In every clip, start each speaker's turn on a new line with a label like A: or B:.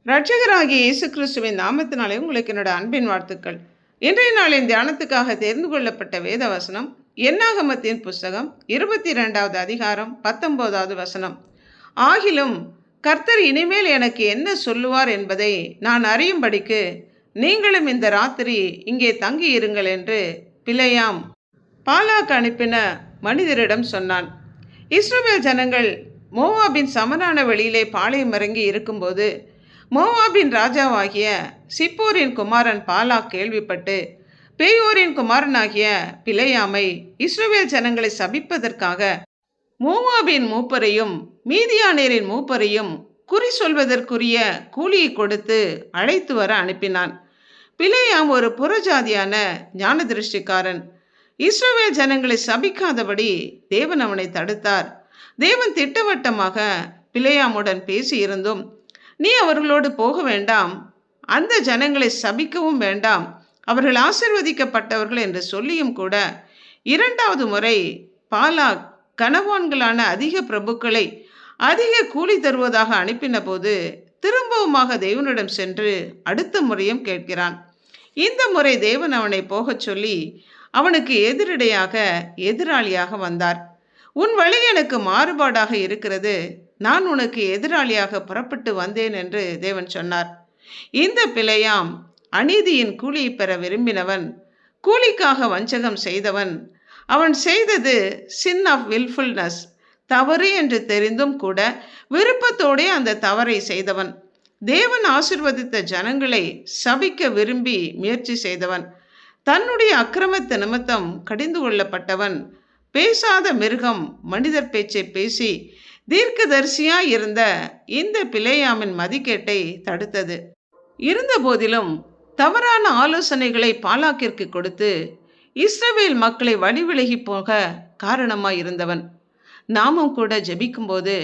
A: இரட்சகராகிய இயேசு கிறிஸ்துவின் நாமத்தினாலே உங்களுக்கு என்னோட அன்பின் வாழ்த்துக்கள். இன்றைய நாளின் தியானத்துக்காக தேர்ந்து கொள்ளப்பட்ட வேத வசனம் என்னாகமத்தின் புஸ்தகம் 22வது அதிகாரம் 19வது வசனம். ஆகிலும் கர்த்தர் இனிமேல் எனக்கு என்ன சொல்லுவார் என்பதை நான் அறியும்படிக்கு நீங்களும் இந்த ராத்திரி இங்கே தங்கி இருங்கள் என்று பிலேயாம் பாலாக் அனுப்பின மனிதரிடம் சொன்னான். இஸ்ரவேல் ஜனங்கள் மோவாபின் சமனான வெளியிலே பாளையம் இறங்கி இருக்கும்போது மோவாபின் ராஜாவாகிய சிப்போரின் குமாரன் பாலாக் கேள்விப்பட்டு பேயோரின் குமாரனாகிய பிலேயாமை இஸ்ரவேல் ஜனங்களை சபிப்பதற்காக மோவாபின் மூப்பரையும் மீதியானேரின் மூப்பரையும் குறி சொல்வதற்குரிய கூலியை கொடுத்து அழைத்து வர அனுப்பினான். பிலேயாம் ஒரு புறஜாதியான ஞான திருஷ்டிக்காரன். இஸ்ரவேல் ஜனங்களை சபிக்காதபடி தேவன் அவனை தடுத்தார். தேவன் திட்டவட்டமாக பிலேயாமுடன் பேசியிருந்தும் நீ அவர்களோடு போக வேண்டாம், அந்த ஜனங்களை சபிக்கவும் வேண்டாம், அவர்கள் ஆசீர்வதிக்கப்பட்டவர்கள் என்று சொல்லியும் கூட 2வது முறை பாலாக் கனவான்களான அதிக பிரபுக்களை அதிக கூலி தருவதாக அனுப்பின போது திரும்பவுமாக தேவனிடம் சென்று அடுத்த முறையும் கேட்கிறான். இந்த முறை தேவன் அவனை போகச் சொல்லி அவனுக்கு எதிராளியாக வந்தார். உன் வழி எனக்கு மாறுபாடாக இருக்கிறது, நான் உனக்கு எதிராளியாக புறப்பட்டு வந்தேன் என்று தேவன் சொன்னார். இந்த பிலேயாம் அநீதியின் கூலியை பெற விரும்பினவன், கூலிக்காக வஞ்சகம் செய்தவன். அவன் செய்தது சின் ஆஃப் வில்ஃபுல்னஸ், தவறு என்று தெரிந்தும் கூட விருப்பத்தோடே அந்த தவறை செய்தவன். தேவன் ஆசீர்வதித்த ஜனங்களை சபிக்க விரும்பி முயற்சி செய்தவன். தன்னுடைய அக்கிரமத்து நிமித்தம் கடிந்து கொள்ளப்பட்டவன். பேசாத மிருகம் மனிதர் பேச்சை பேசி தீர்க்கதரிசியாய் இருந்த இந்த பிலேயாமின் மதிக்கேட்டை தடுத்தது. இருந்த போதிலும் தவறான ஆலோசனைகளை பாலாக்கிற்கு கொடுத்து இஸ்ரவேல் மக்களை வழிவிலகி போக காரணமாய் இருந்தவன். நாமும் கூட ஜெபிக்கும்போது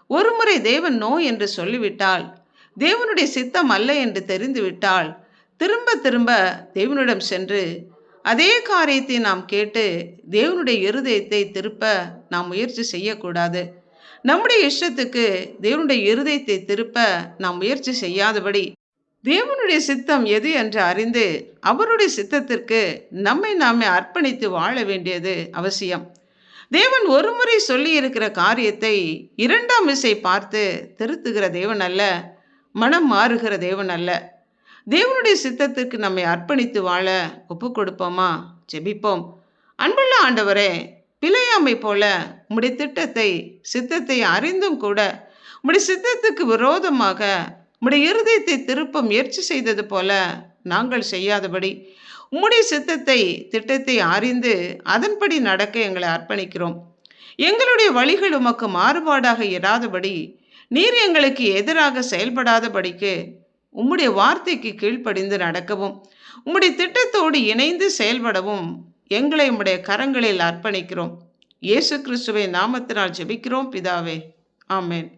A: ஒருமுறை தேவன் நோ என்று சொல்லிவிட்டால், தேவனுடைய சித்தம் அல்ல என்று தெரிந்துவிட்டால், திரும்ப திரும்ப தேவனிடம் சென்று அதே காரியத்தை நாம் கேட்டு தேவனுடைய இருதயத்தை திருப்ப நாம் முயற்சி செய்யக்கூடாது. நம்முடைய இஷ்டத்துக்கு தேவனுடைய இருதயத்தை திருப்ப நாம் முயற்சி செய்யாதபடி தேவனுடைய சித்தம் எது என்று அறிந்து அவருடைய சித்தத்திற்கு நம்மை நாமே அர்ப்பணித்து வாழ வேண்டியது அவசியம். தேவன் ஒருமுறை சொல்லி இருக்கிற காரியத்தை 2ஆம் விசை பார்த்து திருத்துகிற தேவன் அல்ல, மனம் மாறுகிற தேவன் அல்ல. தேவனுடைய சித்தத்திற்கு நம்மை அர்ப்பணித்து வாழ ஒப்பு கொடுப்போமா? ஜெபிப்போம். அன்புள்ள ஆண்டவரே, பிலேயாமை போல உம்முடைய திட்டத்தை சித்தத்தை அறிந்தும் கூட உம்முடைய சித்தத்துக்கு விரோதமாக உம்முடைய இருதயத்தை திருப்ப முயற்சி செய்தது போல நாங்கள் செய்யாதபடி உம்முடைய சித்தத்தை திட்டத்தை அறிந்து அதன்படி நடக்க எங்களை அர்ப்பணிக்கிறோம். எங்களுடைய வழிகள் உமக்கு மாறுபாடாக இராதபடி, நீர் எங்களுக்கு எதிராக செயல்படாதபடிக்கு உம்முடைய வார்த்தைக்கு கீழ்ப்படிந்து நடக்கவும் உம்முடைய திட்டத்தோடு இணைந்து செயல்படவும் எங்களை உம்முடைய கரங்களில் அர்ப்பணிக்கிறோம். இயேசு கிறிஸ்துவின் நாமத்தினால் ஜெபிக்கிறோம் பிதாவே, ஆமென்.